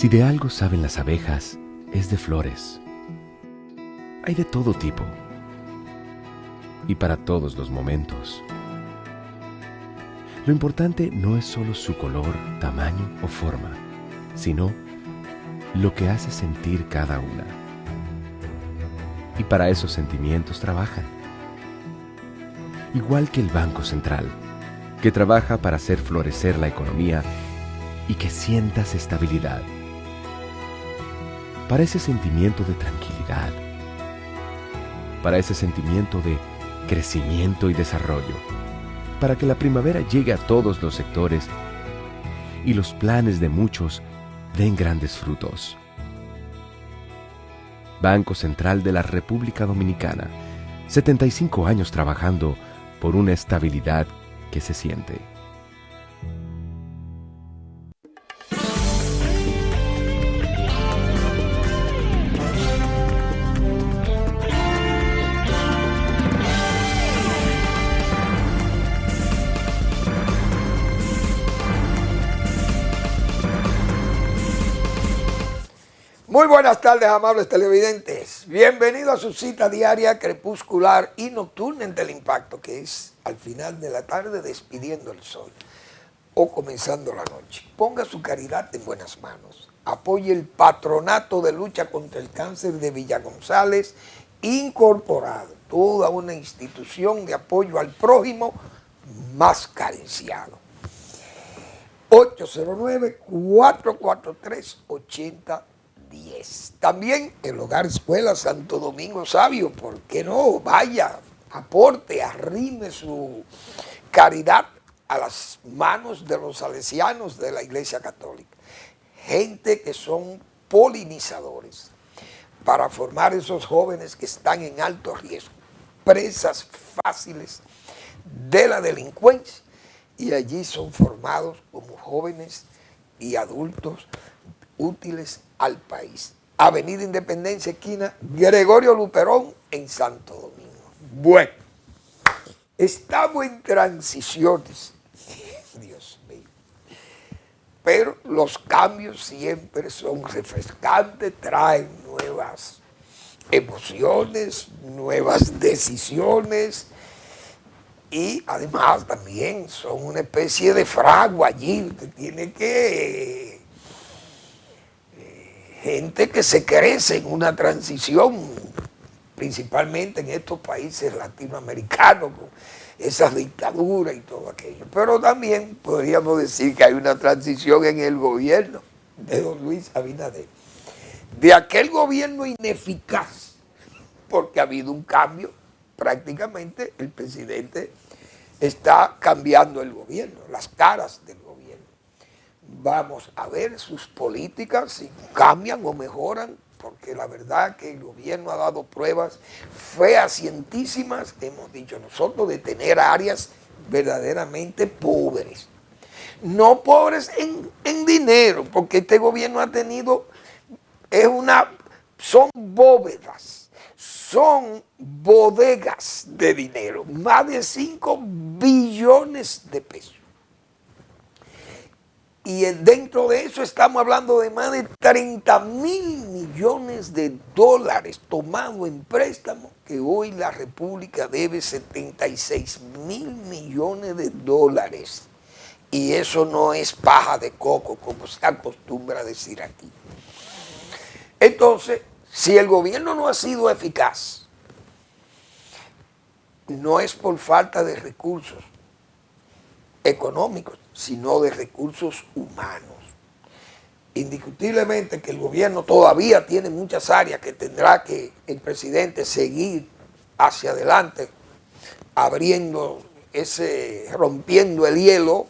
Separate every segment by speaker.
Speaker 1: Si de algo saben las abejas, es de flores. Hay de todo tipo y para todos los momentos. Lo importante no es solo su color, tamaño o forma, sino lo que hace sentir cada una. Y para esos sentimientos trabajan. Igual que el Banco Central, que trabaja para hacer florecer la economía y que sientas estabilidad. Para ese sentimiento de tranquilidad, para ese sentimiento de crecimiento y desarrollo, para que la primavera llegue a todos los sectores y los planes de muchos den grandes frutos. Banco Central de la República Dominicana, 75 años trabajando por una estabilidad que se siente.
Speaker 2: Muy buenas tardes, amables televidentes. Bienvenido a su cita diaria, crepuscular y nocturna en Teleimpacto, que es al final de la tarde despidiendo el sol o comenzando la noche. Ponga su caridad en buenas manos. Apoye el Patronato de Lucha contra el Cáncer de Villa González, incorporado, toda una institución de apoyo al prójimo más carenciado. 809-443-8010. También el Hogar Escuela Santo Domingo Sabio, ¿por qué no? Vaya, aporte, arrime su caridad a las manos de los salesianos de la Iglesia Católica. Gente que son polinizadores para formar esos jóvenes que están en alto riesgo, presas fáciles de la delincuencia, y allí son formados como jóvenes y adultos útiles al país. Avenida Independencia, esquina Gregorio Luperón, en Santo Domingo. Bueno, estamos en transiciones, Dios mío, pero los cambios siempre son refrescantes, traen nuevas emociones, nuevas decisiones, y además también son una especie de fragua allí. Usted tiene que gente que se crece en una transición, principalmente en estos países latinoamericanos, con esas dictaduras y todo aquello. Pero también podríamos decir que hay una transición en el gobierno de don Luis Abinader, de aquel gobierno ineficaz, porque ha habido un cambio. Prácticamente el presidente está cambiando el gobierno, las caras del gobierno. Vamos a ver sus políticas si cambian o mejoran, porque la verdad que el gobierno ha dado pruebas fehacientísimas, hemos dicho nosotros, de tener áreas verdaderamente pobres. No pobres en dinero, porque este gobierno ha tenido, son bóvedas, son bodegas de dinero, más de 5 billones de pesos. Y dentro de eso estamos hablando de más de 30.000 millones de dólares tomados en préstamo, que hoy la República debe 76.000 millones de dólares. Y eso no es paja de coco, como se acostumbra a decir aquí. Entonces, si el gobierno no ha sido eficaz, no es por falta de recursos económicos, sino de recursos humanos. Indiscutiblemente que el gobierno todavía tiene muchas áreas que tendrá que el presidente seguir hacia adelante, rompiendo el hielo,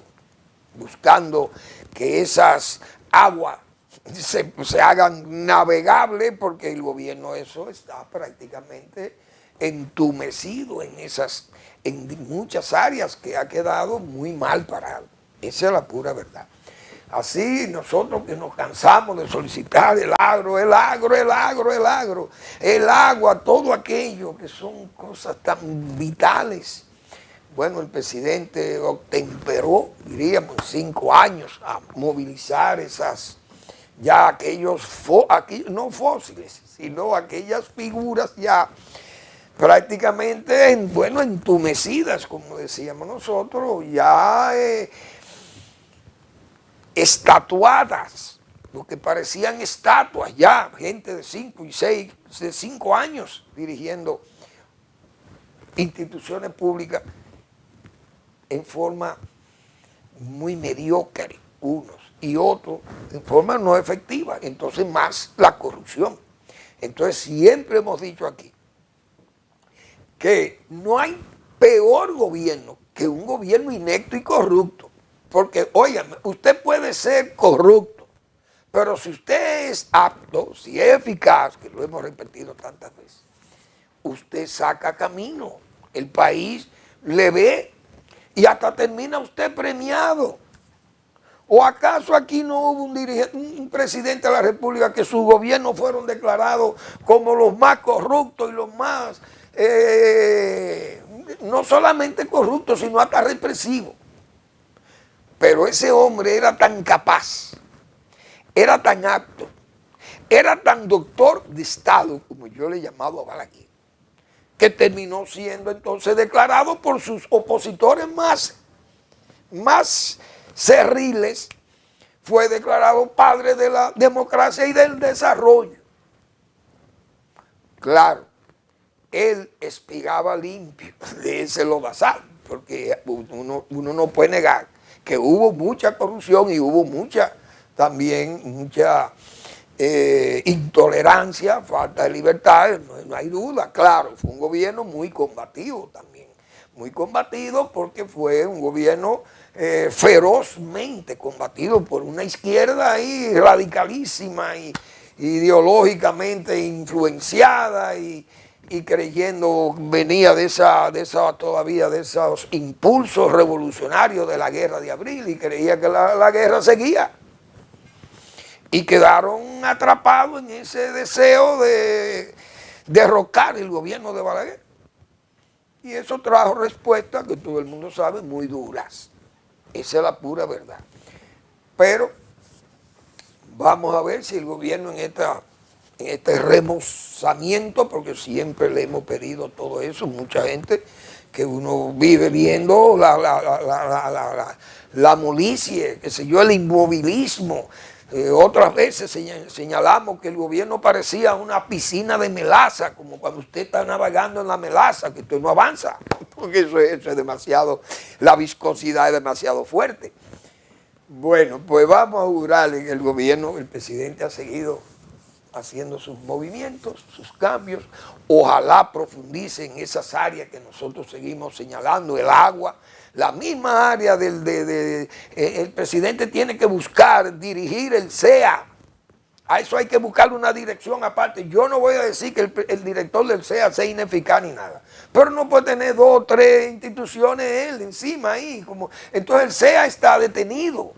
Speaker 2: buscando que esas aguas se hagan navegables, porque el gobierno eso está prácticamente entumecido en muchas áreas que ha quedado muy mal parado. Esa es la pura verdad. Así nosotros que nos cansamos de solicitar el agro, todo aquello que son cosas tan vitales. Bueno, el presidente obtemperó, diríamos, 5 años a movilizar ya aquellos, no fósiles, sino aquellas figuras ya prácticamente, bueno, entumecidas, como decíamos nosotros, ya estatuadas, lo que parecían estatuas ya, gente de 5 y 6, de 5 años dirigiendo instituciones públicas en forma muy mediocre, unos, y otros en forma no efectiva. Entonces más la corrupción. Entonces siempre hemos dicho aquí que no hay peor gobierno que un gobierno inepto y corrupto. Porque, óigame, usted puede ser corrupto, pero si usted es apto, si es eficaz, que lo hemos repetido tantas veces, usted saca camino, el país le ve y hasta termina usted premiado. ¿O acaso aquí no hubo un presidente de la República que sus gobiernos fueron declarados como los más corruptos y los más, no solamente corruptos, sino hasta represivos? Pero ese hombre era tan capaz, era tan apto, era tan doctor de Estado, como yo le he llamado a Balaguer, que terminó siendo entonces declarado por sus opositores más cerriles, fue declarado padre de la democracia y del desarrollo. Claro, él espigaba limpio de ese lodazal, porque uno no puede negar que hubo mucha corrupción y hubo mucha intolerancia, falta de libertad, no hay duda. Claro, fue un gobierno muy combativo también, muy combatido porque fue un gobierno ferozmente combatido por una izquierda ahí radicalísima y ideológicamente influenciada y creyendo, venía de esos impulsos revolucionarios de la guerra de abril y creía que la guerra seguía. Y quedaron atrapados en ese deseo de derrocar el gobierno de Balaguer. Y eso trajo respuestas que todo el mundo sabe muy duras. Esa es la pura verdad. Pero vamos a ver si el gobierno en este remozamiento, porque siempre le hemos pedido todo eso, mucha gente que uno vive viendo la molicie, qué sé yo, el inmovilismo. Otras veces señalamos que el gobierno parecía una piscina de melaza, como cuando usted está navegando en la melaza, que usted no avanza, porque eso es demasiado, la viscosidad es demasiado fuerte. Bueno, pues vamos a jurarle que el gobierno, el presidente ha seguido haciendo sus movimientos, sus cambios. Ojalá profundice en esas áreas que nosotros seguimos señalando, el agua, la misma área el presidente tiene que buscar, dirigir el CEA. A eso hay que buscarle una dirección aparte. Yo no voy a decir que el director del CEA sea ineficaz ni nada, pero no puede tener 2 o 3 instituciones él encima ahí. Entonces el CEA está detenido.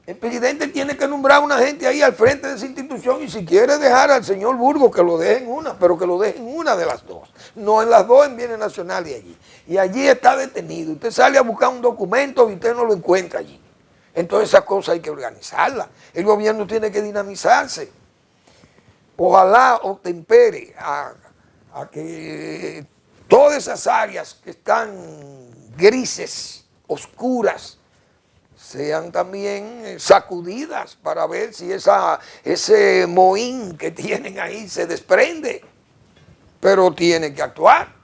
Speaker 2: El presidente tiene que nombrar una gente ahí al frente de esa institución y si quiere dejar al señor Burgos que lo deje en una, pero que lo deje en una de las dos. No en las dos, en Bienes Nacionales y allí. Y allí está detenido. Usted sale a buscar un documento y usted no lo encuentra allí. Entonces esas cosas hay que organizarlas. El gobierno tiene que dinamizarse. Ojalá obtempere a que todas esas áreas que están grises, oscuras, sean también sacudidas para ver si ese mohín que tienen ahí se desprende. Pero tiene que actuar.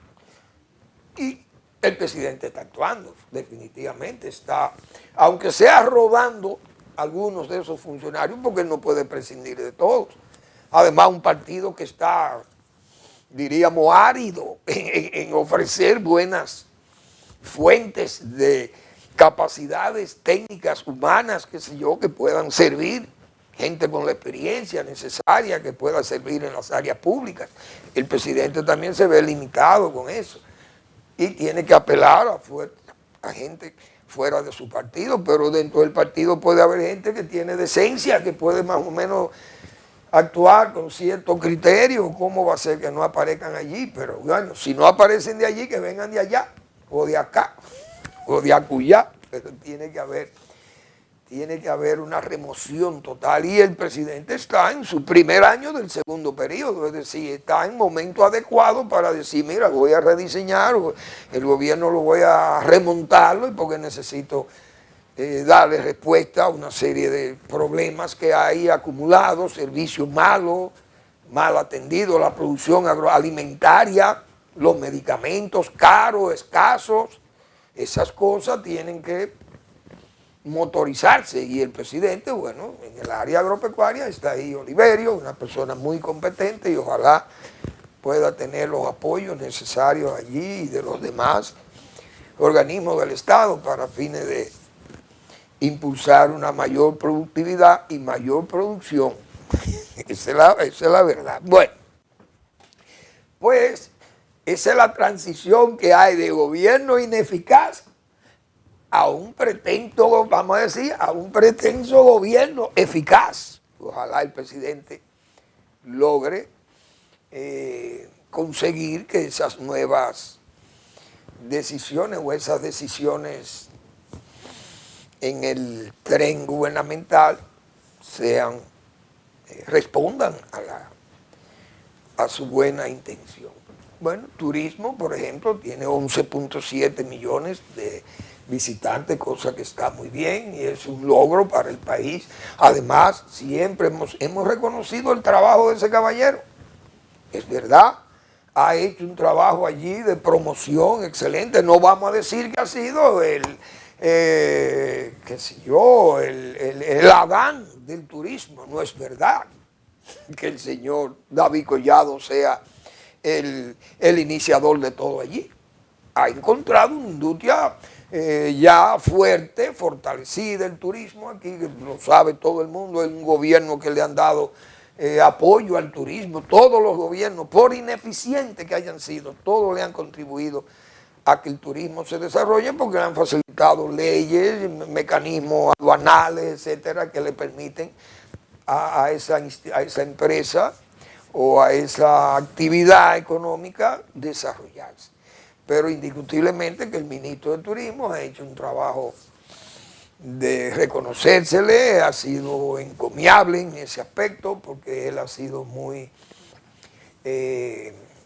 Speaker 2: Y el presidente está actuando, definitivamente está, aunque sea rodando algunos de esos funcionarios, porque él no puede prescindir de todos. Además, un partido que está, diríamos, árido en ofrecer buenas fuentes de capacidades técnicas humanas, qué sé yo, que puedan servir, gente con la experiencia necesaria que pueda servir en las áreas públicas. El presidente también se ve limitado con eso y tiene que apelar a gente fuera de su partido, pero dentro del partido puede haber gente que tiene decencia, que puede más o menos actuar con cierto criterio. ¿Cómo va a ser que no aparezcan allí? Pero bueno, si no aparecen de allí, que vengan de allá o de acá o de acullá, pero tiene que haber tiene que haber una remoción total y el presidente está en su primer año del segundo periodo, es decir, está en momento adecuado para decir, mira, voy a rediseñar, el gobierno lo voy a remontarlo porque necesito darle respuesta a una serie de problemas que hay acumulados, servicios malos, mal atendidos, la producción agroalimentaria, los medicamentos caros, escasos, esas cosas tienen que motorizarse y el presidente, bueno, en el área agropecuaria está ahí Oliverio, una persona muy competente y ojalá pueda tener los apoyos necesarios allí y de los demás organismos del Estado para fines de impulsar una mayor productividad y mayor producción. Esa es la verdad. Bueno, pues esa es la transición que hay de gobierno ineficaz a un pretenso, vamos a decir, a un pretenso gobierno eficaz. Ojalá el presidente logre conseguir que esas nuevas decisiones o esas decisiones en el tren gubernamental respondan a su buena intención. Bueno, turismo, por ejemplo, tiene 11.7 millones de visitantes, cosa que está muy bien y es un logro para el país. Además, siempre hemos reconocido el trabajo de ese caballero. Es verdad, ha hecho un trabajo allí de promoción excelente. No vamos a decir que ha sido qué sé yo, el Adán del turismo. No es verdad que el señor David Collado sea el iniciador de todo allí. Ha encontrado una industria ya fuerte, fortalecida el turismo aquí, que lo sabe todo el mundo. Es un gobierno que le han dado apoyo al turismo, todos los gobiernos, por ineficientes que hayan sido, todos le han contribuido a que el turismo se desarrolle porque le han facilitado leyes, mecanismos aduanales, etcétera, que le permiten a esa empresa o a esa actividad económica desarrollarse. Pero indiscutiblemente que el ministro de Turismo ha hecho un trabajo de reconocérsele, ha sido encomiable en ese aspecto porque él ha sido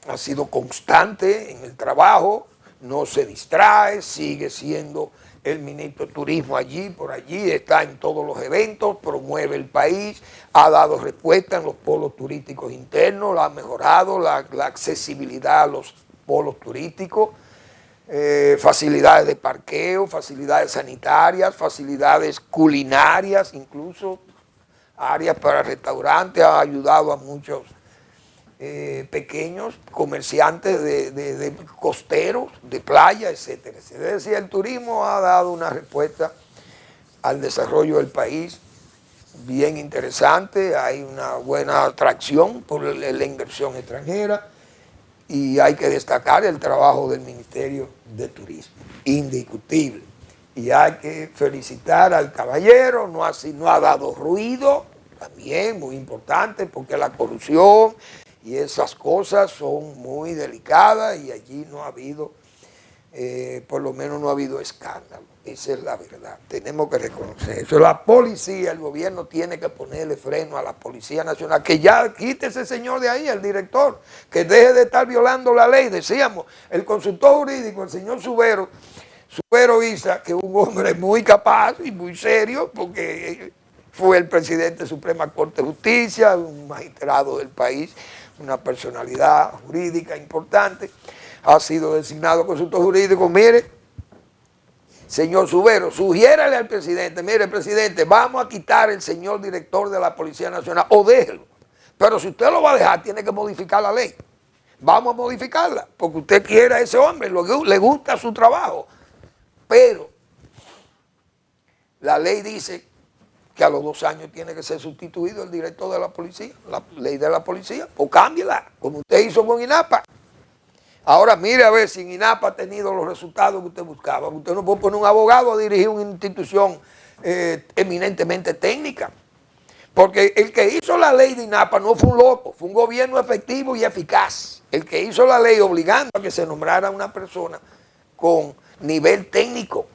Speaker 2: ha sido constante en el trabajo, no se distrae, sigue siendo el ministro de Turismo allí, por allí, está en todos los eventos, promueve el país, ha dado respuesta en los polos turísticos internos, ha mejorado la accesibilidad a los polos turísticos, facilidades de parqueo, facilidades sanitarias, facilidades culinarias, incluso áreas para restaurantes, ha ayudado a muchos pequeños comerciantes de costeros, de playa, etcétera. Es decir, el turismo ha dado una respuesta al desarrollo del país bien interesante, hay una buena atracción por la inversión extranjera y hay que destacar el trabajo del Ministerio de Turismo, indiscutible. Y hay que felicitar al caballero, no ha dado ruido, también muy importante, porque la corrupción y esas cosas son muy delicadas y allí no ha habido, por lo menos no ha habido escándalo. Esa es la verdad, tenemos que reconocer eso. La policía, el gobierno tiene que ponerle freno a la Policía Nacional, que ya quite ese señor de ahí, el director, que deje de estar violando la ley. Decíamos, el consultor jurídico, el señor Subero Isa, que es un hombre muy capaz y muy serio, porque fue el presidente de la Suprema Corte de Justicia, un magistrado del país, una personalidad jurídica importante, ha sido designado consultor jurídico. Mire, señor Subero, sugiérale al presidente, mire, presidente, vamos a quitar el señor director de la Policía Nacional, o déjelo. Pero si usted lo va a dejar, tiene que modificar la ley. Vamos a modificarla, porque usted quiere a ese hombre, le gusta su trabajo. Pero la ley dice que a los 2 años tiene que ser sustituido el director de la policía, la ley de la policía, o cámbiela, como usted hizo con INAPA. Ahora mire a ver si en INAPA ha tenido los resultados que usted buscaba. Usted no puede poner un abogado a dirigir una institución eminentemente técnica. Porque el que hizo la ley de INAPA no fue un loco, fue un gobierno efectivo y eficaz. El que hizo la ley obligando a que se nombrara una persona con nivel técnico.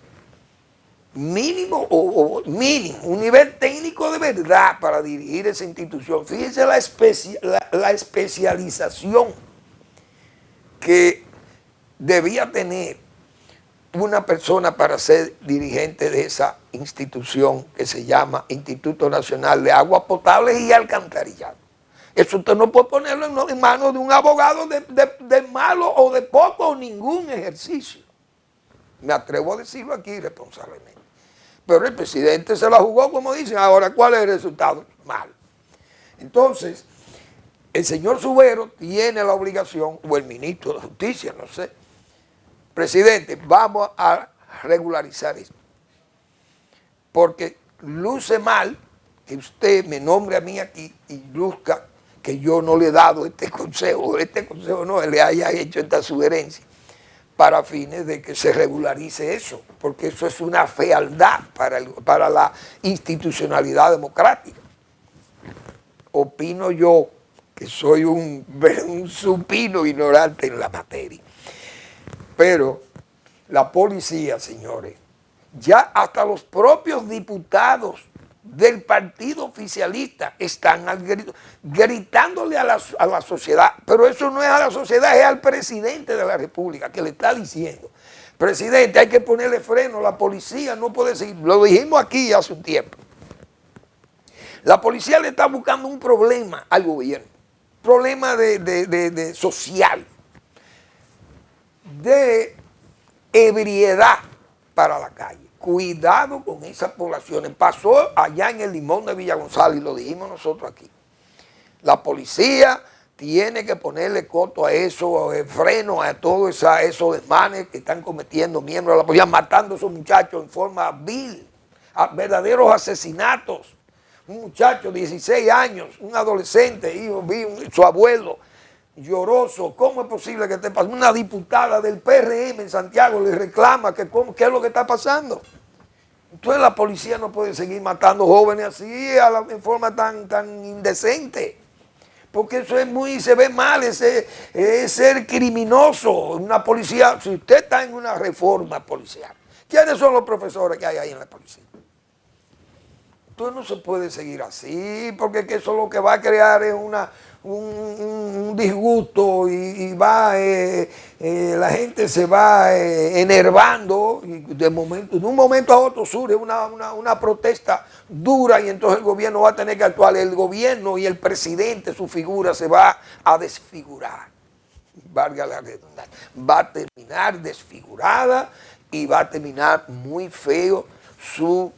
Speaker 2: mínimo o mínimo, un nivel técnico de verdad para dirigir esa institución. Fíjense la especialización que debía tener una persona para ser dirigente de esa institución que se llama Instituto Nacional de Aguas Potables y Alcantarillado. Eso usted no puede ponerlo en manos de un abogado de malo o de poco o ningún ejercicio. Me atrevo a decirlo aquí responsablemente. Pero el presidente se la jugó, como dicen. Ahora, ¿cuál es el resultado? Mal. Entonces, el señor Subero tiene la obligación, o el ministro de Justicia, no sé, presidente, vamos a regularizar esto. Porque luce mal que usted me nombre a mí aquí y luzca que yo no le he dado este consejo no, le haya hecho esta sugerencia para fines de que se regularice eso, porque eso es una fealdad para la institucionalidad democrática. Opino yo que soy un supino ignorante en la materia. Pero la policía, señores, ya hasta los propios diputados del partido oficialista están gritándole a la sociedad, pero eso no es a la sociedad, es al presidente de la República que le está diciendo: presidente, hay que ponerle freno, la policía no puede seguir. Lo dijimos aquí hace un tiempo. La policía le está buscando un problema al gobierno, problema de social, de ebriedad para la calle. Cuidado con esas poblaciones. Pasó allá en el Limón de Villa González y lo dijimos nosotros aquí. La policía tiene que ponerle coto a eso, freno a todos esos desmanes que están cometiendo miembros de la policía, matando a esos muchachos en forma vil, a verdaderos asesinatos. Un muchacho de 16 años, un adolescente, su abuelo, lloroso. ¿Cómo es posible que esté pasando? Una diputada del PRM en Santiago le reclama que qué es lo que está pasando. Entonces la policía no puede seguir matando jóvenes así en forma tan indecente. Porque eso se ve mal, es ser criminoso. Una policía, si usted está en una reforma policial, ¿quiénes son los profesores que hay ahí en la policía? Entonces no se puede seguir así, porque eso lo que va a crear es un disgusto y la gente se va enervando y de un momento a otro surge una protesta dura y entonces el gobierno va a tener que actuar. El gobierno y el presidente, su figura se va a desfigurar, valga la redundancia, va a terminar desfigurada y va a terminar muy feo su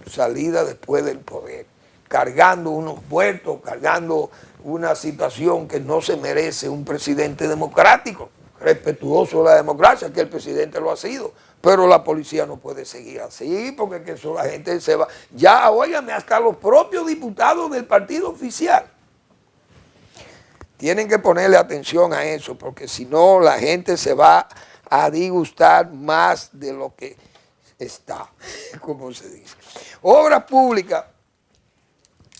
Speaker 2: salida después del poder, cargando unos muertos, cargando una situación que no se merece un presidente democrático, respetuoso de la democracia, que el presidente lo ha sido, pero la policía no puede seguir así, porque que eso la gente se va, ya, óigame, hasta los propios diputados del partido oficial tienen que ponerle atención a eso, porque si no la gente se va a disgustar más de lo que está, como se dice. Obras Públicas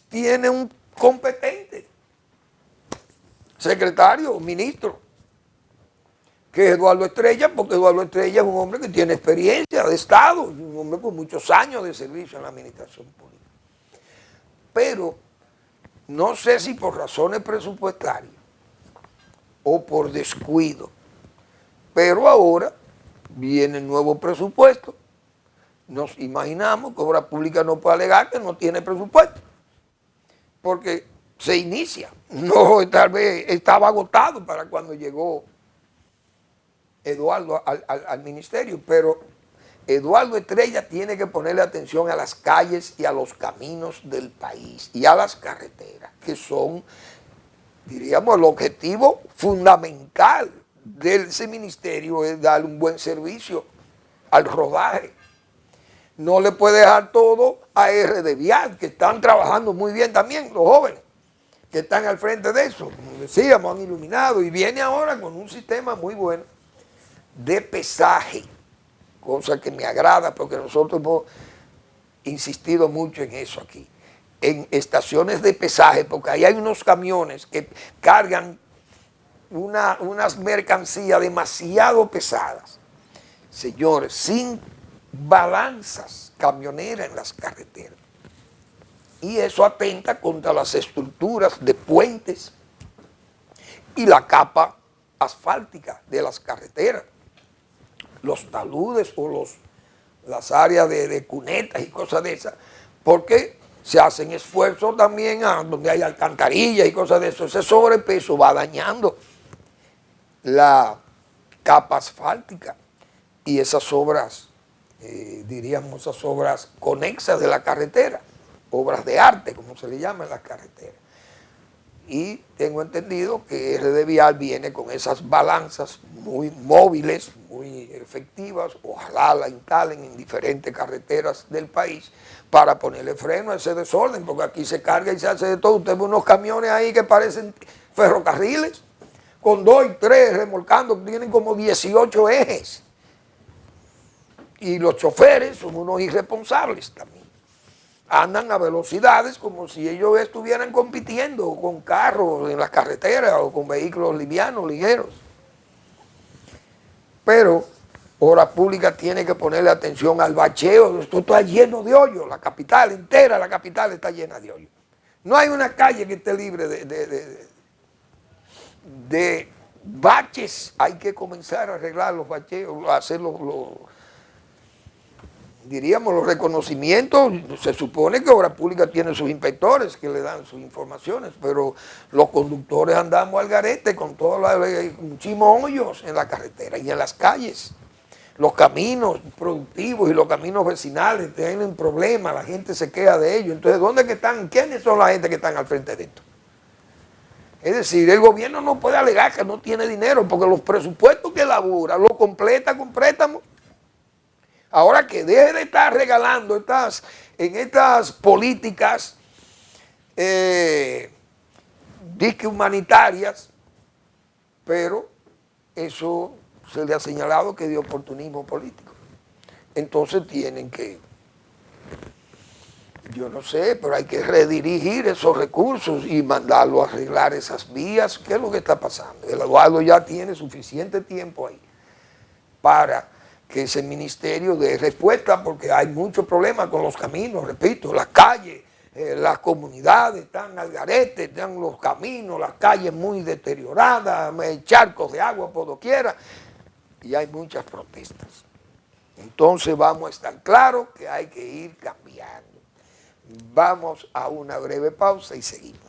Speaker 2: tiene un competente secretario, ministro, que es Eduardo Estrella, porque Eduardo Estrella es un hombre que tiene experiencia de Estado, un hombre con muchos años de servicio en la administración pública. Pero no sé si por razones presupuestarias o por descuido, pero ahora viene el nuevo presupuesto. Nos imaginamos que Obras Públicas no puede alegar que no tiene presupuesto, porque se inicia. No, tal vez estaba agotado para cuando llegó Eduardo al ministerio, pero Eduardo Estrella tiene que ponerle atención a las calles y a los caminos del país y a las carreteras, que son, diríamos, el objetivo fundamental de ese ministerio, es dar un buen servicio al rodaje. No le puede dejar todo a RD Vial, que están trabajando muy bien también, los jóvenes que están al frente de eso. Como decíamos, han iluminado y viene ahora con un sistema muy bueno de pesaje, cosa que me agrada porque nosotros hemos insistido mucho en eso aquí, en estaciones de pesaje, porque ahí hay unos camiones que cargan unas mercancías demasiado pesadas, señores, sin balanzas camioneras en las carreteras. Y eso atenta contra las estructuras de puentes y la capa asfáltica de las carreteras, los taludes o las áreas de cunetas y cosas de esas, porque se hacen esfuerzos también donde hay alcantarillas y cosas de eso. Ese sobrepeso va dañando la capa asfáltica y esas obras, diríamos esas obras conexas de la carretera, obras de arte, como se le llama en las carreteras. Y tengo entendido que RD Vial viene con esas balanzas muy móviles, muy efectivas, ojalá la instalen en diferentes carreteras del país para ponerle freno a ese desorden, porque aquí se carga y se hace de todo. Usted ve unos camiones ahí que parecen ferrocarriles, con 2 y 3 remolcando, tienen como 18 ejes. Y los choferes son unos irresponsables también. Andan a velocidades como si ellos estuvieran compitiendo con carros en las carreteras o con vehículos livianos, ligeros. Pero Obras Públicas tiene que ponerle atención al bacheo. Esto está lleno de hoyos, la capital entera, la capital está llena de hoyos. No hay una calle que esté libre de baches. Hay que comenzar a arreglar los bacheos, hacer diríamos, los reconocimientos. Se supone que Obras Públicas tiene sus inspectores que le dan sus informaciones, pero los conductores andamos al garete con todos los muchísimos hoyos en la carretera y en las calles. Los caminos productivos y los caminos vecinales tienen problemas, la gente se queja de ellos. Entonces, ¿dónde que están? ¿Quiénes son la gente que están al frente de esto? Es decir, el gobierno no puede alegar que no tiene dinero, porque los presupuestos que elabora lo completa con préstamos. Ahora que deje de estar regalando en estas políticas disque humanitarias, pero eso se le ha señalado que es de oportunismo político. Entonces tienen que, yo no sé, pero hay que redirigir esos recursos y mandarlo a arreglar esas vías. ¿Qué es lo que está pasando? El Eduardo ya tiene suficiente tiempo ahí para que ese ministerio dé respuesta, porque hay muchos problemas con los caminos, repito, las calles, las comunidades están al garete, están los caminos, las calles muy deterioradas, charcos de agua por doquiera, y hay muchas protestas. Entonces vamos a estar claros que hay que ir cambiando. Vamos a una breve pausa y seguimos.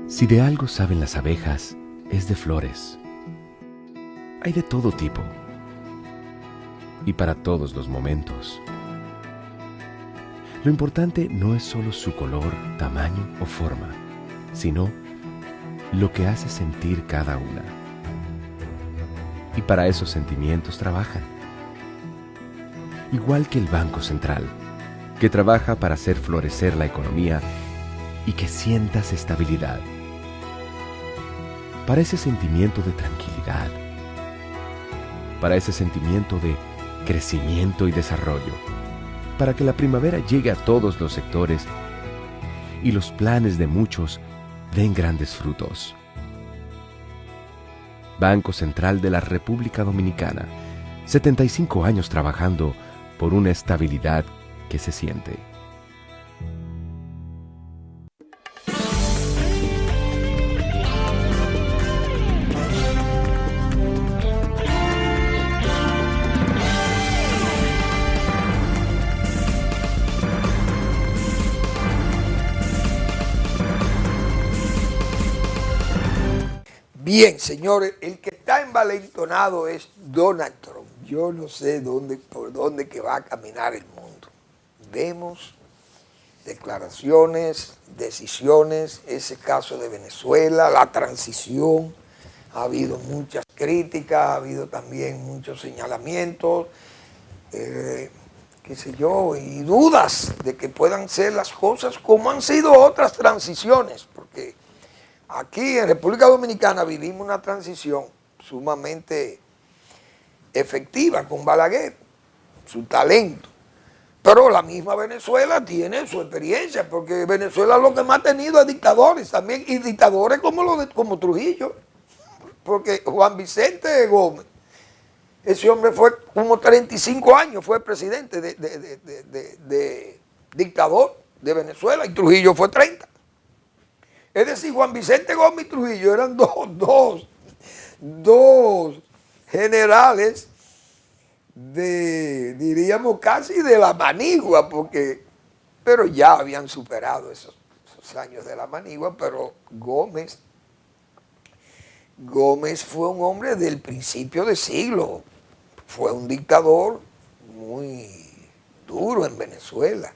Speaker 1: Si de algo saben las abejas, es de flores. Hay de todo tipo y para todos los momentos. Lo importante no es solo su color, tamaño o forma, sino lo que hace sentir cada una. Y para esos sentimientos trabajan. Igual que el Banco Central, que trabaja para hacer florecer la economía y que sientas estabilidad. Para ese sentimiento de tranquilidad, para ese sentimiento de crecimiento y desarrollo, para que la primavera llegue a todos los sectores y los planes de muchos den grandes frutos. Banco Central de la República Dominicana, 75 años trabajando por una estabilidad que se siente.
Speaker 2: Bien, señores, el que está envalentonado es Donald Trump. Yo no sé por dónde que va a caminar el mundo. Vemos declaraciones, decisiones, ese caso de Venezuela, la transición, ha habido muchas críticas, ha habido también muchos señalamientos. qué sé yo, y dudas de que puedan ser las cosas como han sido otras transiciones, porque aquí en República Dominicana vivimos una transición sumamente efectiva con Balaguer, su talento. Pero la misma Venezuela tiene su experiencia, porque Venezuela lo que más ha tenido es dictadores también, y dictadores como Trujillo, porque Juan Vicente Gómez, ese hombre fue como 35 años, fue presidente de dictador de Venezuela, y Trujillo fue 30. Es decir, Juan Vicente Gómez y Trujillo eran dos generales diríamos casi de la manigua, pero ya habían superado esos años de la manigua, pero Gómez fue un hombre del principio de siglo, fue un dictador muy duro en Venezuela,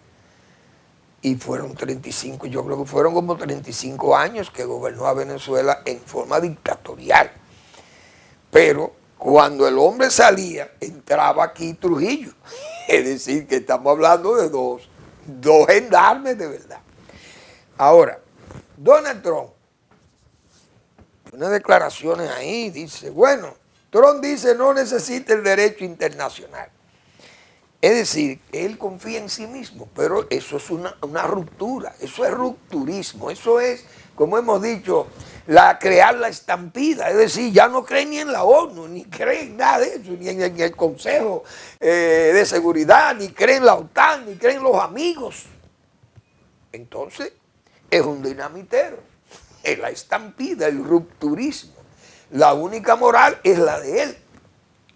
Speaker 2: y fueron 35, yo creo que fueron como 35 años que gobernó a Venezuela en forma dictatorial, pero cuando el hombre salía, entraba aquí Trujillo. Es decir, que estamos hablando de dos gendarmes de verdad. Ahora, Donald Trump, unas declaraciones ahí, dice, bueno, Trump dice no necesita el derecho internacional. Es decir, él confía en sí mismo, pero eso es una ruptura, eso es rupturismo, eso es, como hemos dicho, crear la estampida, es decir, ya no creen ni en la ONU, ni creen nada de eso, ni en el Consejo de Seguridad, ni creen en la OTAN, ni creen en los amigos. Entonces, es un dinamitero, es la estampida, el rupturismo. La única moral es la de él.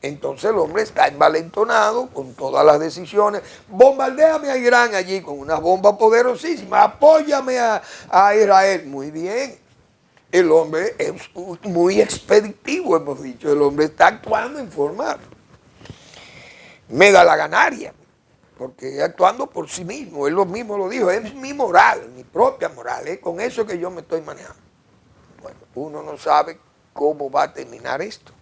Speaker 2: Entonces el hombre está envalentonado con todas las decisiones. Bombardéame a Irán allí con una bomba poderosísima. Apóyame a Israel. Muy bien. El hombre es muy expeditivo, hemos dicho. El hombre está actuando en forma mega la ganaria, porque actuando por sí mismo. Él mismo lo dijo. Es mi moral, mi propia moral. Es con eso que yo me estoy manejando. Bueno, uno no sabe cómo va a terminar esto.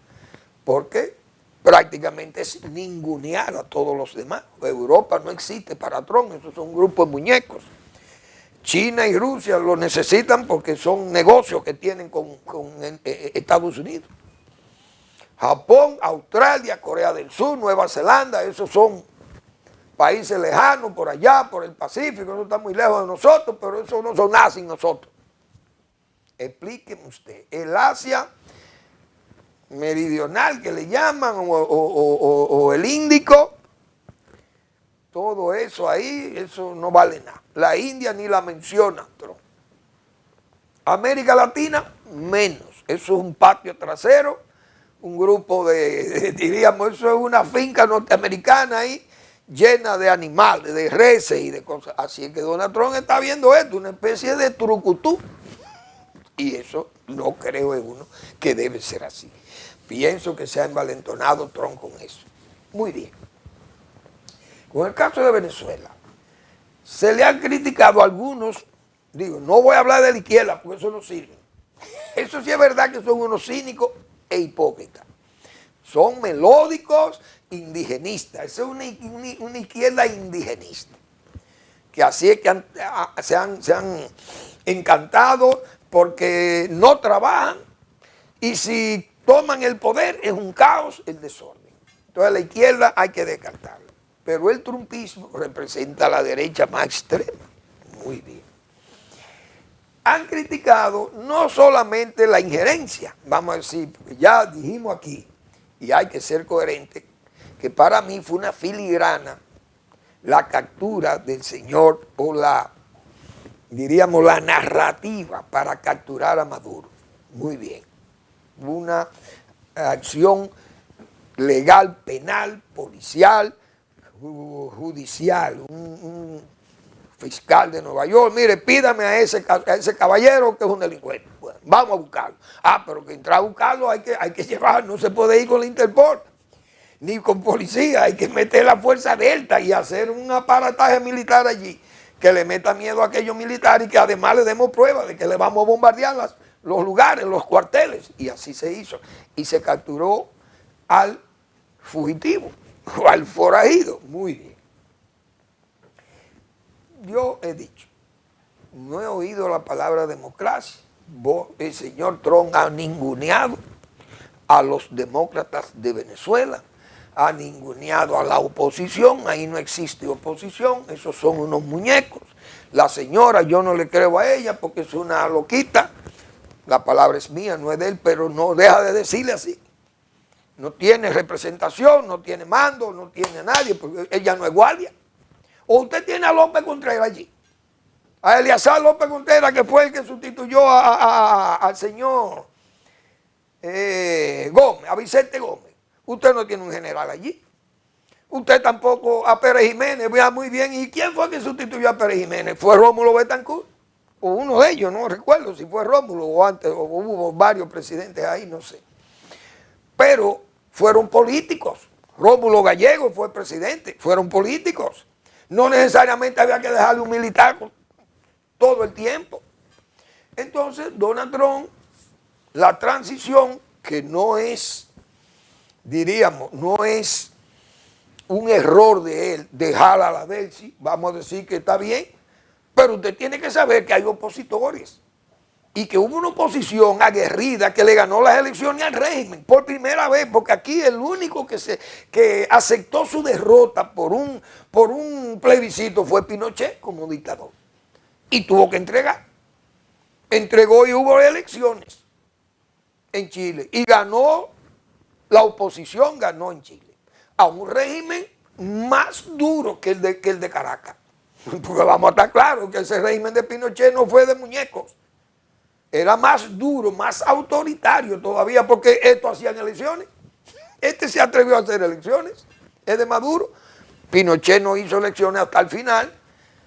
Speaker 2: Porque prácticamente es ningunear a todos los demás. Europa no existe para Trump, esos son un grupo de muñecos. China y Rusia lo necesitan porque son negocios que tienen con Estados Unidos. Japón, Australia, Corea del Sur, Nueva Zelanda, esos son países lejanos por allá, por el Pacífico, eso está muy lejos de nosotros, pero eso no son nada sin nosotros. Explíqueme usted, el Asia meridional que le llaman, o el Índico, todo eso ahí, eso no vale nada. La India ni la menciona Trump. América Latina, menos. Eso es un patio trasero, un grupo diríamos, eso es una finca norteamericana ahí, llena de animales, de reses y de cosas. Así es que Donald Trump está viendo esto, una especie de trucutú. Y eso no creo en uno que debe ser así. Pienso que se ha envalentonado Trump con eso. Muy bien. Con el caso de Venezuela, se le han criticado a algunos, digo, no voy a hablar de la izquierda porque eso no sirve. Eso sí es verdad que son unos cínicos e hipócritas. Son melódicos indigenistas. Esa es una izquierda indigenista. Que así es que se han encantado porque no trabajan y si toman el poder es un caos, el desorden. Entonces la izquierda hay que descartarla. Pero el trumpismo representa a la derecha más extrema. Muy bien. Han criticado no solamente la injerencia, vamos a decir, porque ya dijimos aquí, y hay que ser coherente, que para mí fue una filigrana la captura del señor o diríamos la narrativa para capturar a Maduro. Muy bien. Una acción legal, penal, policial, judicial, un fiscal de Nueva York, mire, pídame a ese caballero que es un delincuente. Bueno, vamos a buscarlo. Pero que entrar a buscarlo hay que llevar, no se puede ir con la Interpol, ni con policía, hay que meter la fuerza Delta y hacer un aparataje militar allí, que le meta miedo a aquellos militares y que además le demos pruebas de que le vamos a bombardear los lugares, los cuarteles. Y así se hizo. Y se capturó al fugitivo o al forajido. Muy bien. yo he dicho, no he oído la palabra democracia. El señor Trump ha ninguneado a los demócratas de Venezuela, ha ninguneado a la oposición, ahí no existe oposición, esos son unos muñecos. La señora, yo no le creo a ella porque es una loquita, la palabra es mía, no es de él, pero no deja de decirle así. No tiene representación, no tiene mando, no tiene a nadie, porque ella no es guardia. O usted tiene a López Contreras allí, a Eleazar López Contreras, que fue el que sustituyó al señor Gómez, a Vicente Gómez. Usted no tiene un general allí. Usted tampoco a Pérez Jiménez, vea muy bien. ¿Y quién fue que sustituyó a Pérez Jiménez? ¿Fue Rómulo Betancourt? O uno de ellos, no recuerdo si fue Rómulo o antes, o hubo varios presidentes ahí, no sé. Pero fueron políticos. Rómulo Gallego fue presidente, fueron políticos. No necesariamente había que dejarle un militar todo el tiempo. Entonces, Donald Trump, la transición, que no es, diríamos, no es un error de él dejar a la Delcy, vamos a decir que está bien, pero usted tiene que saber que hay opositores y que hubo una oposición aguerrida que le ganó las elecciones al régimen por primera vez, porque aquí el único que aceptó su derrota por un plebiscito fue Pinochet como dictador y tuvo que entregar. Entregó y hubo elecciones en Chile y ganó, la oposición ganó en Chile, a un régimen más duro que el de Caracas. Porque vamos a estar claros que ese régimen de Pinochet no fue de muñecos. Era más duro, más autoritario todavía, porque estos hacían elecciones. Este se atrevió a hacer elecciones, es de Maduro. Pinochet no hizo elecciones hasta el final,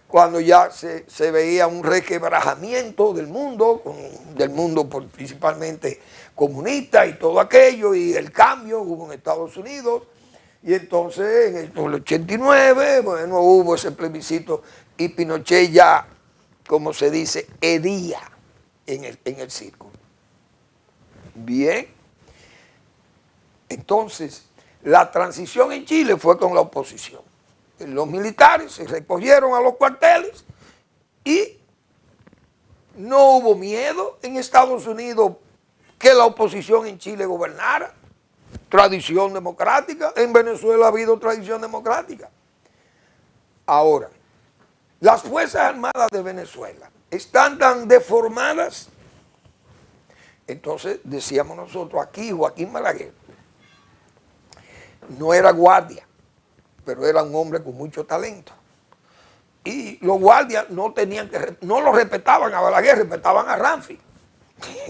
Speaker 2: cuando ya se veía un requebrajamiento del mundo principalmente comunista y todo aquello, y el cambio hubo en Estados Unidos. Y entonces en el 89, bueno, hubo ese plebiscito y Pinochet ya, como se dice, hería en el círculo. Bien. Entonces, la transición en Chile fue con la oposición. Los militares se recogieron a los cuarteles y no hubo miedo en Estados Unidos que la oposición en Chile gobernara. Tradición democrática. En Venezuela ha habido tradición democrática. Ahora, las Fuerzas Armadas de Venezuela están tan deformadas. Entonces decíamos nosotros aquí, Joaquín Balaguer no era guardia, pero era un hombre con mucho talento. Y los guardias no lo respetaban a Balaguer, respetaban a Ramfi,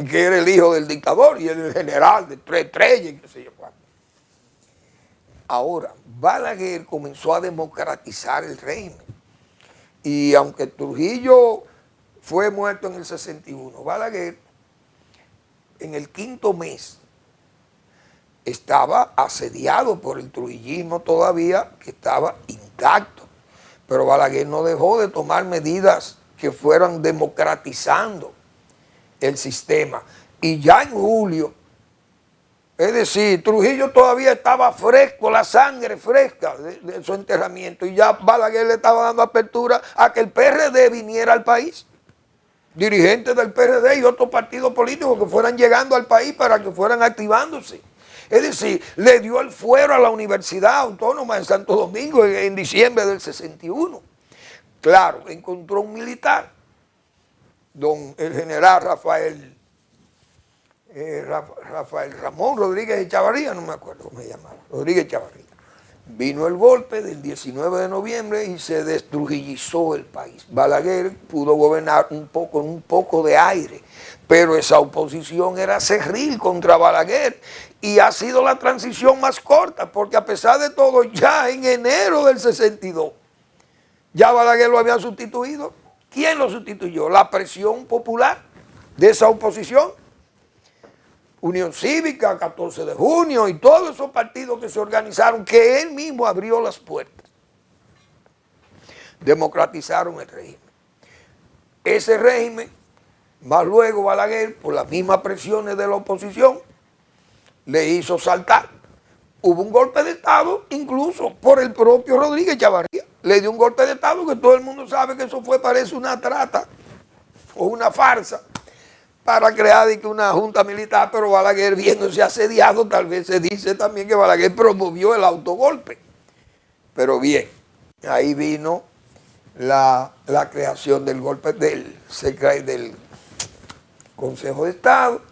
Speaker 2: que era el hijo del dictador y el general de 3 estrellas y qué sé yo cuánto. Ahora, Balaguer comenzó a democratizar el régimen. Y aunque Trujillo fue muerto en el 61, Balaguer en el 5º mes estaba asediado por el trujillismo todavía, que estaba intacto. Pero Balaguer no dejó de tomar medidas que fueran democratizando el sistema. Y ya en julio, es decir, Trujillo todavía estaba fresco, la sangre fresca de su enterramiento, y ya Balaguer le estaba dando apertura a que el PRD viniera al país. Dirigentes del PRD y otros partidos políticos que fueran llegando al país para que fueran activándose. Es decir, le dio el fuero a la Universidad Autónoma de Santo Domingo en diciembre del 61. Claro, encontró un militar, el general Rafael Ramón Rodríguez Echavarría, no me acuerdo cómo se llamaba, Rodríguez Echavarría. Vino el golpe del 19 de noviembre y se destrujillizó el país. Balaguer pudo gobernar un poco de aire, pero esa oposición era cerril contra Balaguer y ha sido la transición más corta, porque a pesar de todo, ya en enero del 62, ya Balaguer lo habían sustituido. ¿Quién lo sustituyó? La presión popular de esa oposición. Unión Cívica, 14 de junio y todos esos partidos que se organizaron, que él mismo abrió las puertas. Democratizaron el régimen. Ese régimen, más luego Balaguer, por las mismas presiones de la oposición, le hizo saltar. Hubo un golpe de Estado, incluso por el propio Rodríguez Echavarría. le dio un golpe de Estado que todo el mundo sabe que eso parece una trata o una farsa para crear una junta militar, pero Balaguer, viéndose asediado, tal vez se dice también que Balaguer promovió el autogolpe. Pero bien, ahí vino la creación del golpe del Consejo de Estado,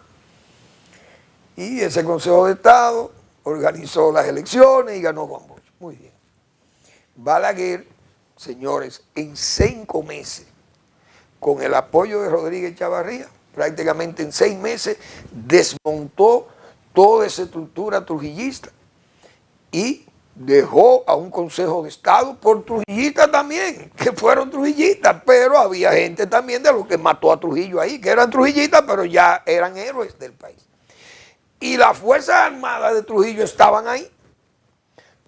Speaker 2: y ese Consejo de Estado organizó las elecciones y ganó Juan Bosch. Muy bien. Balaguer, señores, en 5 meses, con el apoyo de Rodríguez Chavarría, prácticamente en 6 meses, desmontó toda esa estructura trujillista y dejó a un Consejo de Estado por trujillistas también, que fueron trujillistas, pero había gente también de los que mató a Trujillo ahí, que eran trujillistas, pero ya eran héroes del país. Y las Fuerzas Armadas de Trujillo estaban ahí,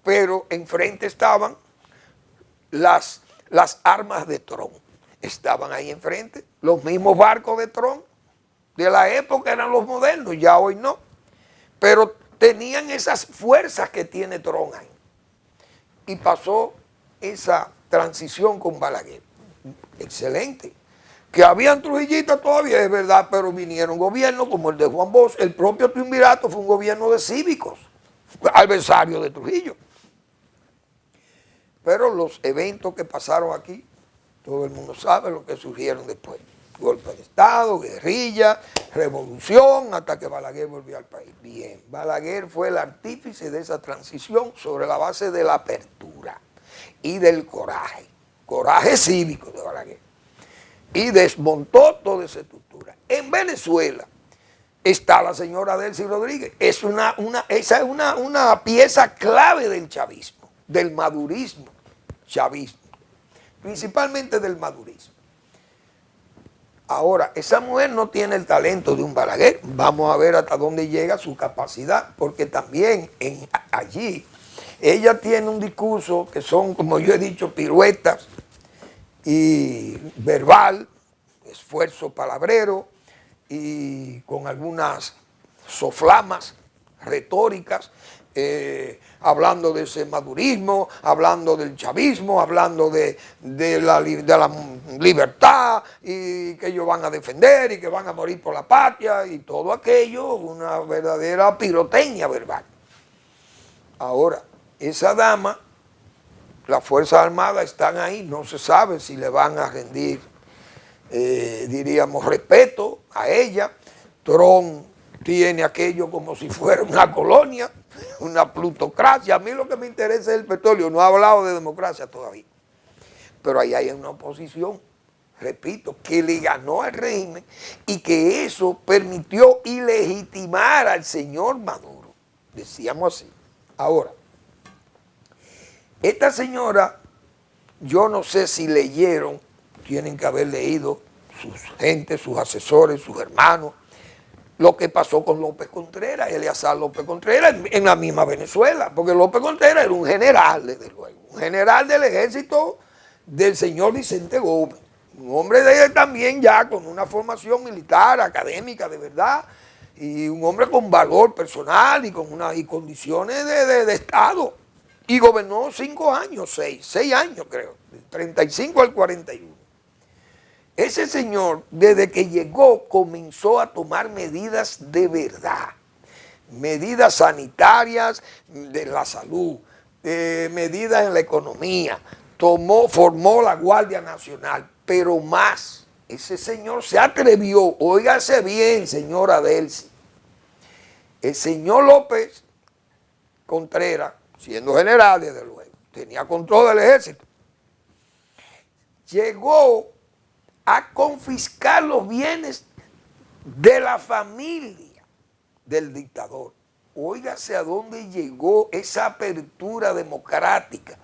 Speaker 2: pero enfrente estaban las armas de Tron. Estaban ahí enfrente, los mismos barcos de Tron, de la época eran los modernos, ya hoy no, pero tenían esas fuerzas que tiene Tron ahí. Y pasó esa transición con Balaguer. Excelente. Que habían trujillistas todavía, es verdad, pero vinieron gobiernos como el de Juan Bosch. El propio Triunvirato fue un gobierno de cívicos, adversario de Trujillo. Pero los eventos que pasaron aquí, todo el mundo sabe lo que surgieron después. Golpe de Estado, guerrilla, revolución, hasta que Balaguer volvió al país. Bien, Balaguer fue el artífice de esa transición sobre la base de la apertura y del coraje cívico de Balaguer. Y desmontó toda esa estructura. En Venezuela está la señora Delcy Rodríguez. Esa es una pieza clave del chavismo, del madurismo chavismo, principalmente del madurismo. Ahora, esa mujer no tiene el talento de un Balaguer. Vamos a ver hasta dónde llega su capacidad, porque también allí ella tiene un discurso que son, como yo he dicho, piruetas y verbal, esfuerzo palabrero y con algunas soflamas retóricas, hablando de ese madurismo, hablando del chavismo, hablando de la libertad y que ellos van a defender y que van a morir por la patria y todo aquello, una verdadera pirotecnia verbal. Ahora, esa dama, las Fuerzas Armadas están ahí, no se sabe si le van a rendir, diríamos, respeto a ella. Tron tiene aquello como si fuera una colonia, una plutocracia. A mí lo que me interesa es el petróleo, no he hablado de democracia todavía. Pero ahí hay una oposición, repito, que le ganó al régimen y que eso permitió ilegitimar al señor Maduro, decíamos así. Ahora, esta señora, yo no sé si leyeron, tienen que haber leído sus gente, sus asesores, sus hermanos, lo que pasó con López Contreras, Eleazar López Contreras, en la misma Venezuela, porque López Contreras era un general, desde luego, un general del ejército del señor Vicente Gómez, un hombre de él también ya con una formación militar, académica de verdad, y un hombre con valor personal y con condiciones de Estado, y gobernó 5 años, 6 años creo, del 35 al 41. Ese señor, desde que llegó, comenzó a tomar medidas de verdad, medidas sanitarias de la salud, medidas en la economía, formó la Guardia Nacional, pero más, ese señor se atrevió, óigase bien, señora Delcy, el señor López Contreras, siendo general, desde luego, tenía control del ejército, llegó a confiscar los bienes de la familia del dictador. Óigase a dónde llegó esa apertura democrática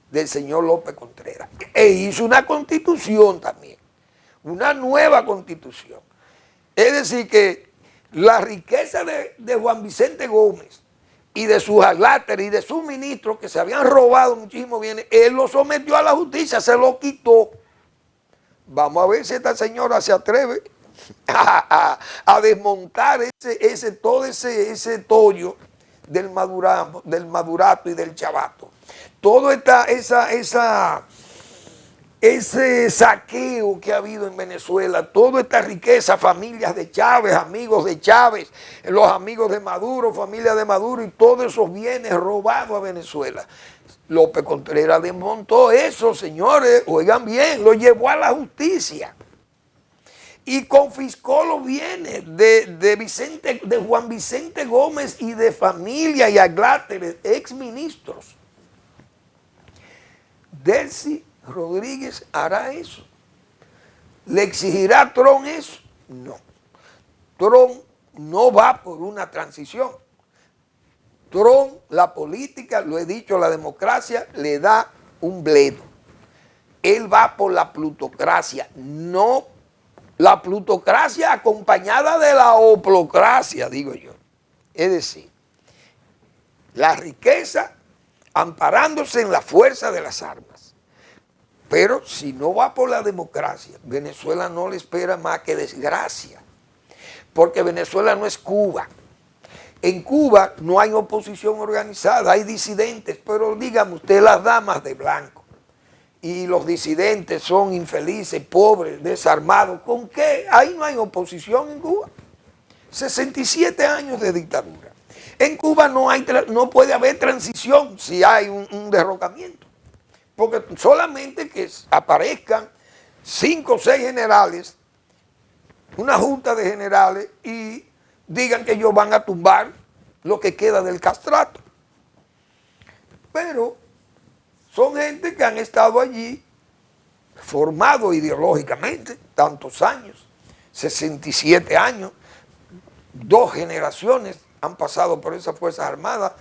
Speaker 2: del señor López Contreras. E hizo una constitución también, una nueva constitución. Es decir, que la riqueza de Juan Vicente Gómez y de sus aláteres y de sus ministros que se habían robado muchísimos bienes, él lo sometió a la justicia, se lo quitó. Vamos a ver si esta señora se atreve a desmontar todo ese tollo del madurato y del chavato. Todo ese saqueo que ha habido en Venezuela, toda esta riqueza, familias de Chávez, amigos de Chávez, los amigos de Maduro, familia de Maduro y todos esos bienes robados a Venezuela. López Contreras desmontó eso, señores, oigan bien, lo llevó a la justicia y confiscó los bienes de Juan Vicente Gómez y de familia y Agláteres, exministros. Delcy Rodríguez hará eso. ¿Le exigirá a Trump eso? No. Trump no va por una transición. Trump, la política, lo he dicho, la democracia le da un bledo. Él va por la plutocracia, no la plutocracia acompañada de la oplocracia, digo yo. Es decir, la riqueza amparándose en la fuerza de las armas. Pero si no va por la democracia, Venezuela no le espera más que desgracia. Porque Venezuela no es Cuba. En Cuba no hay oposición organizada, hay disidentes, pero dígame usted, las damas de blanco y los disidentes son infelices, pobres, desarmados. ¿Con qué? Ahí no hay oposición en Cuba. 67 años de dictadura. En Cuba no puede haber transición si hay un derrocamiento. Porque solamente que aparezcan 5 o 6 generales, una junta de generales, y digan que ellos van a tumbar lo que queda del castrato. Pero son gente que han estado allí, formados ideológicamente, tantos años, 67 años, 2 generaciones han pasado por esas Fuerzas Armadas,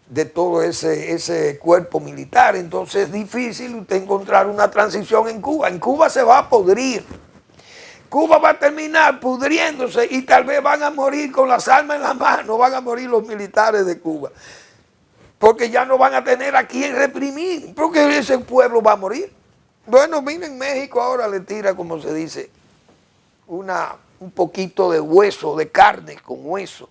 Speaker 2: de todo ese cuerpo militar. Entonces es difícil usted encontrar una transición en Cuba. En Cuba se va a podrir. Cuba va a terminar pudriéndose y tal vez van a morir con las armas en la mano, van a morir los militares de Cuba. Porque ya no van a tener a quién reprimir, porque ese pueblo va a morir. Bueno, miren, México ahora le tira, como se dice, un poquito de hueso, de carne con hueso,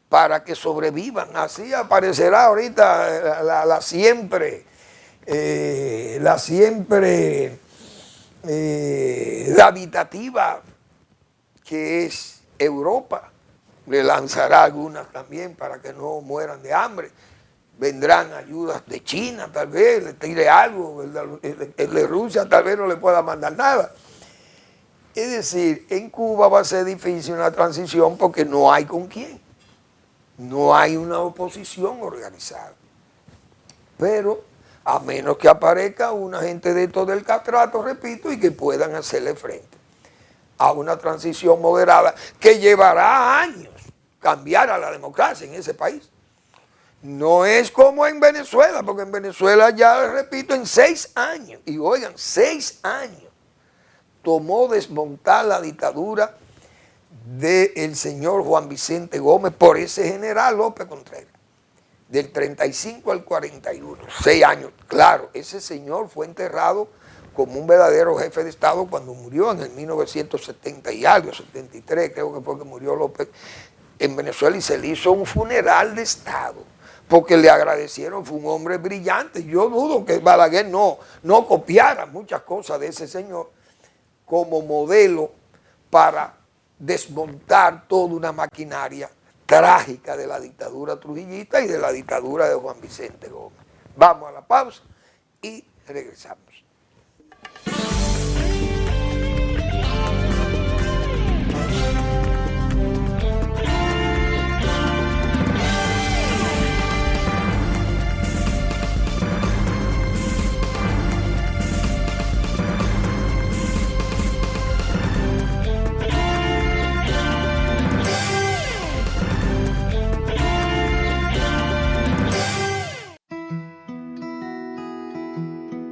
Speaker 2: para que sobrevivan. Así aparecerá ahorita la siempre habitativa que es Europa. Le lanzará algunas también para que no mueran de hambre. Vendrán ayudas de China, tal vez le tire algo, el de Rusia tal vez no le pueda mandar nada. Es decir, en Cuba va a ser difícil una transición porque no hay con quién. No hay una oposición organizada. Pero a menos que aparezca una gente de todo el castrato, repito, y que puedan hacerle frente a una transición moderada que llevará años cambiar a la democracia en ese país. No es como en Venezuela, porque en Venezuela ya, repito, en 6 años, y oigan, 6 años, tomó desmontar la dictadura del señor Juan Vicente Gómez por ese general López Contreras, del 35 al 41, 6 años. Claro, ese señor fue enterrado como un verdadero jefe de Estado cuando murió en el 1970 y algo, 73 creo que fue que murió López en Venezuela, y se le hizo un funeral de Estado, porque le agradecieron, fue un hombre brillante. Yo dudo que Balaguer no copiara muchas cosas de ese señor como modelo para desmontar toda una maquinaria trágica de la dictadura trujillista y de la dictadura de Juan Vicente Gómez. Vamos a la pausa y regresamos.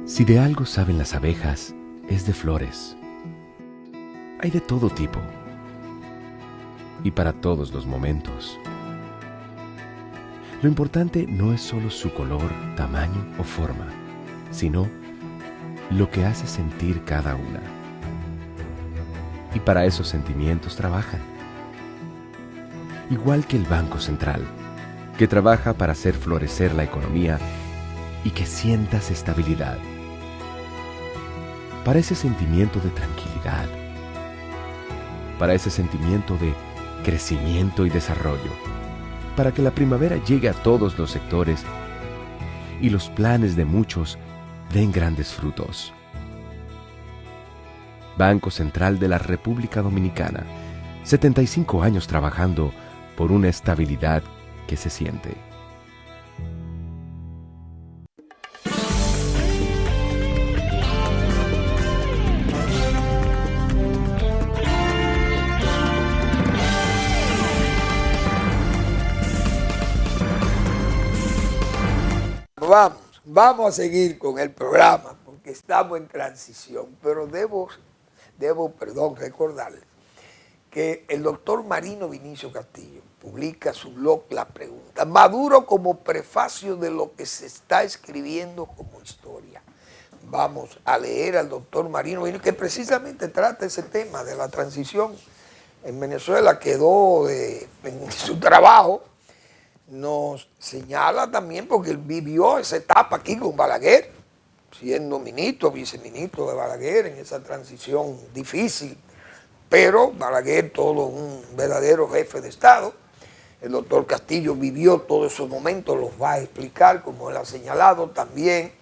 Speaker 1: Si de algo saben las abejas, es de flores. Hay de todo tipo y para todos los momentos. Lo importante no es solo su color, tamaño o forma, sino lo que hace sentir cada una. Y para esos sentimientos trabajan. Igual que el Banco Central, que trabaja para hacer florecer la economía y que sientas estabilidad. Para ese sentimiento de tranquilidad, para ese sentimiento de crecimiento y desarrollo, para que la primavera llegue a todos los sectores y los planes de muchos den grandes frutos. Banco Central de la República Dominicana, 75 años trabajando por una estabilidad que se siente.
Speaker 2: Vamos a seguir con el programa porque estamos en transición, pero debo recordarles que el doctor Marino Vinicio Castillo publica su blog La Pregunta, Maduro como prefacio de lo que se está escribiendo como historia. Vamos a leer al doctor Marino Vinicio, que precisamente trata ese tema de la transición en Venezuela, quedó en su trabajo. Nos señala también porque él vivió esa etapa aquí con Balaguer, siendo ministro, viceministro de Balaguer en esa transición difícil, pero Balaguer todo un verdadero jefe de Estado. El doctor Castillo vivió todos esos momentos, los va a explicar, como él ha señalado. También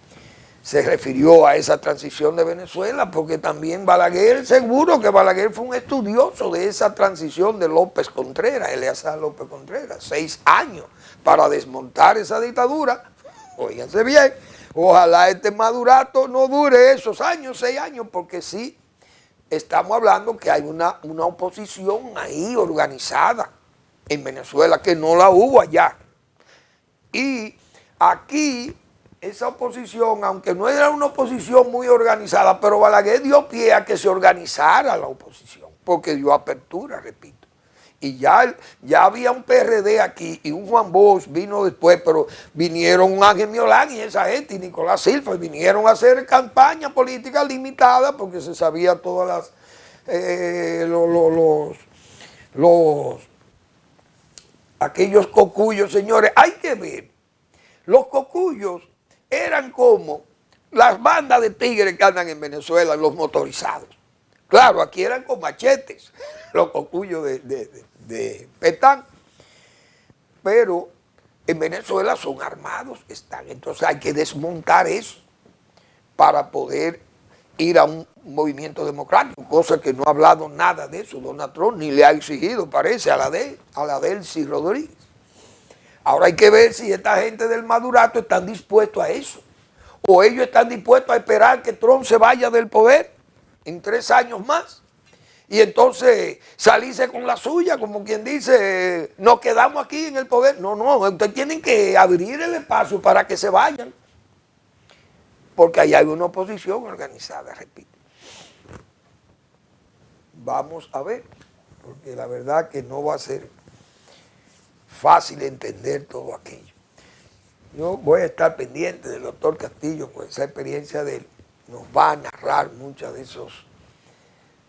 Speaker 2: se refirió a esa transición de Venezuela, porque también Balaguer, seguro que Balaguer fue un estudioso de esa transición de López Contreras, Eleazar López Contreras, 6 años para desmontar esa dictadura. Óiganse bien, ojalá este madurato no dure esos años, 6 años, porque sí, estamos hablando que hay una oposición ahí organizada en Venezuela que no la hubo allá. Y aquí esa oposición, aunque no era una oposición muy organizada, pero Balaguer dio pie a que se organizara la oposición, porque dio apertura, repito. Y ya había un PRD aquí y un Juan Bosch vino después, pero vinieron un Ángel Miolán y esa gente, y Nicolás Silva, y vinieron a hacer campaña política limitada porque se sabía todas aquellos cocuyos, señores. Hay que ver, los cocuyos eran como las bandas de tigres que andan en Venezuela, los motorizados. Claro, aquí eran con machetes, los cocuyos de Petán, pero en Venezuela son armados, están. Entonces hay que desmontar eso para poder ir a un movimiento democrático, cosa que no ha hablado nada de eso Donald Trump, ni le ha exigido, parece, a la de Delcy Rodríguez. Ahora hay que ver si esta gente del madurato están dispuestos a eso, o ellos están dispuestos a esperar que Trump se vaya del poder en 3 años más, y entonces salirse con la suya, como quien dice, nos quedamos aquí en el poder. No, ustedes tienen que abrir el espacio para que se vayan, porque ahí hay una oposición organizada, repito. Vamos a ver, porque la verdad que no va a ser fácil entender todo aquello. Yo voy a estar pendiente del doctor Castillo, pues esa experiencia de él nos va a narrar muchos de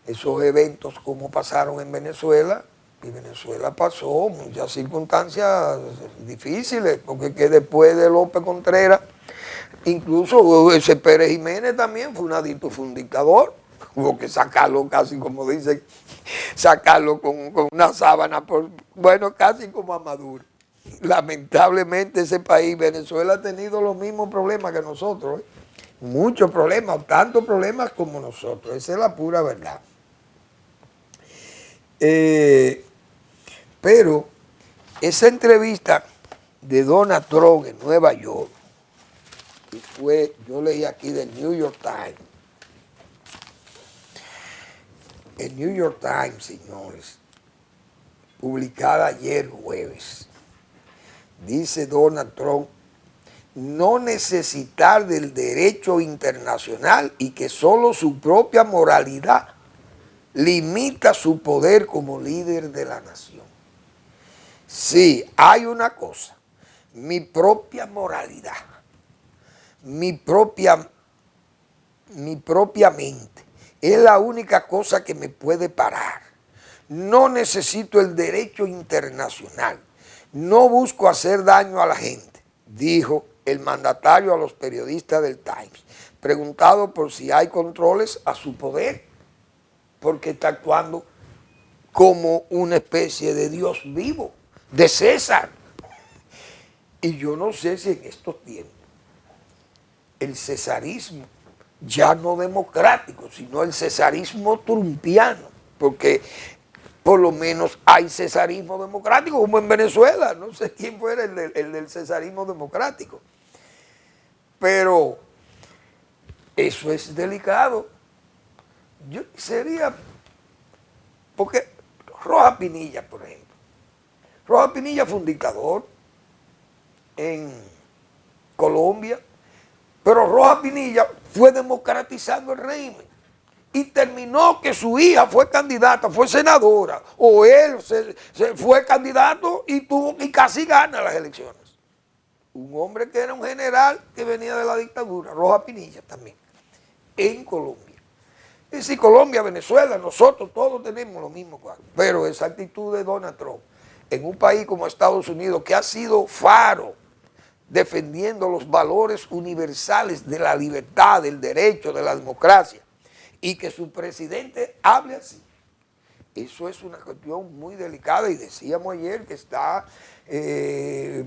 Speaker 2: esos eventos como pasaron en Venezuela, y Venezuela pasó muchas circunstancias difíciles, porque que después de López Contreras, incluso ese Pérez Jiménez también fue un dictador, hubo que sacarlo casi, como dicen, sacarlo con una sábana, bueno, casi como a Maduro. Lamentablemente ese país, Venezuela, ha tenido los mismos problemas que nosotros, muchos problemas, tantos problemas como nosotros, esa es la pura verdad. Pero esa entrevista de Donald Trump en Nueva York, y yo leí aquí del New York Times. El New York Times, señores, publicada ayer jueves, dice Donald Trump no necesitar del derecho internacional y que solo su propia moralidad limita su poder como líder de la nación. Sí, hay una cosa, mi propia moralidad, mi propia mente, es la única cosa que me puede parar. No necesito el derecho internacional, no busco hacer daño a la gente, dijo el mandatario a los periodistas del Times, preguntado por si hay controles a su poder, porque está actuando como una especie de Dios vivo, de César. Y yo no sé si en estos tiempos el cesarismo, ya no democrático, sino el cesarismo trumpiano, porque por lo menos hay cesarismo democrático, como en Venezuela, no sé quién fuera el del cesarismo democrático. Pero eso es delicado. Yo sería, porque Rojas Pinilla, por ejemplo, Rojas Pinilla fue un dictador en Colombia, pero Rojas Pinilla fue democratizando el régimen y terminó que su hija fue candidata, fue senadora, o él se fue candidato y casi gana las elecciones. Un hombre que era un general que venía de la dictadura, Rojas Pinilla también, en Colombia. Es decir, Colombia, Venezuela, nosotros todos tenemos lo mismo, pero esa actitud de Donald Trump en un país como Estados Unidos, que ha sido faro defendiendo los valores universales de la libertad, del derecho, de la democracia, y que su presidente hable así. Eso es una cuestión muy delicada y decíamos ayer que está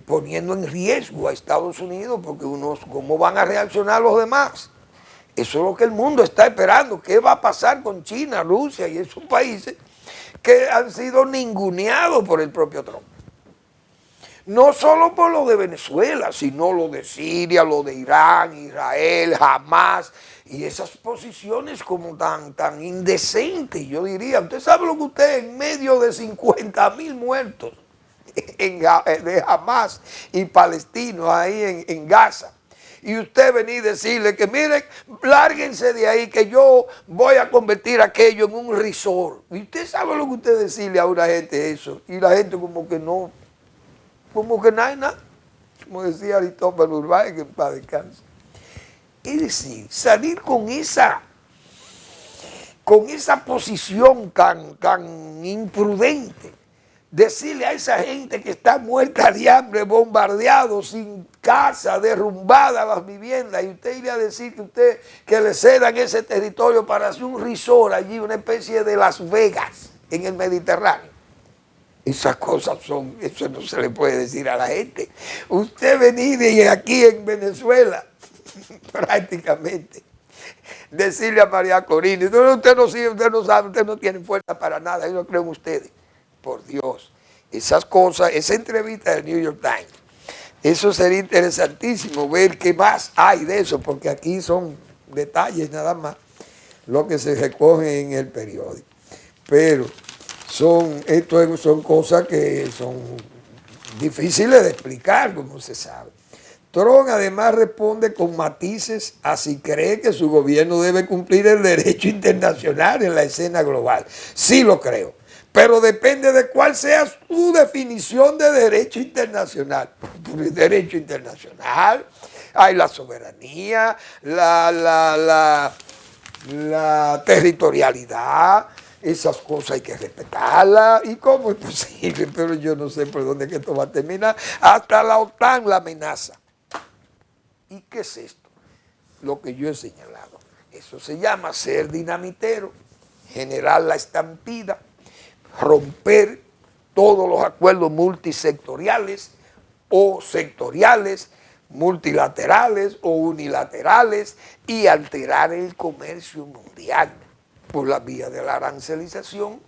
Speaker 2: poniendo en riesgo a Estados Unidos porque ¿cómo van a reaccionar los demás? Eso es lo que el mundo está esperando. ¿Qué va a pasar con China, Rusia y esos países que han sido ninguneados por el propio Trump? No solo por lo de Venezuela, sino lo de Siria, lo de Irán, Israel, Hamas, y esas posiciones como tan indecentes, yo diría. Usted sabe lo que usted en medio de 50,000 muertos de Hamas y palestinos ahí en Gaza, y usted venir y decirle que miren, lárguense de ahí que yo voy a convertir aquello en un resort. Y usted sabe lo que usted decirle a una gente eso, y la gente como que no, como que nada, como decía Aristófanes Urbán, que en paz descanse. Es decir, salir con esa posición tan imprudente, decirle a esa gente que está muerta de hambre, bombardeado, sin casa, derrumbada las viviendas, y usted iría a decir que le cedan ese territorio para hacer un resort allí, una especie de Las Vegas en el Mediterráneo. Esas cosas eso no se le puede decir a la gente. Usted venir y aquí en Venezuela, prácticamente, decirle a María Corina, usted no sabe, usted no tiene fuerza para nada, yo no creo en ustedes. Por Dios, esas cosas, esa entrevista del New York Times, eso sería interesantísimo ver qué más hay de eso, porque aquí son detalles nada más lo que se recoge en el periódico. Pero esto son cosas que son difíciles de explicar, como se sabe. Trump además responde con matices a si cree que su gobierno debe cumplir el derecho internacional en la escena global. Sí lo creo, pero depende de cuál sea su definición de derecho internacional. Derecho internacional, hay la soberanía, la territorialidad. Esas cosas hay que respetarlas. ¿Y cómo es posible? Pero yo no sé por dónde que esto va a terminar. Hasta la OTAN la amenaza. ¿Y qué es esto? Lo que yo he señalado. Eso se llama ser dinamitero, generar la estampida, romper todos los acuerdos multisectoriales o sectoriales, multilaterales o unilaterales y alterar el comercio mundial por la vía de la arancelización,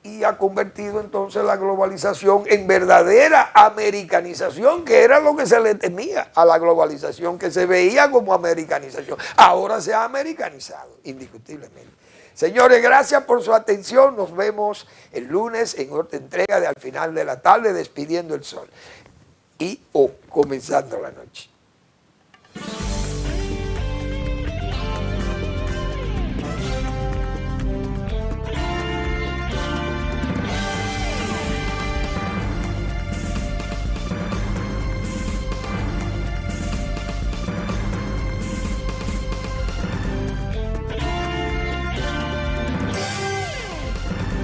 Speaker 2: y ha convertido entonces la globalización en verdadera americanización, que era lo que se le temía a la globalización, que se veía como americanización. Ahora se ha americanizado, indiscutiblemente. Señores, gracias por su atención. Nos vemos el lunes en otra entrega de Al Final de la Tarde, despidiendo el sol y comenzando la noche.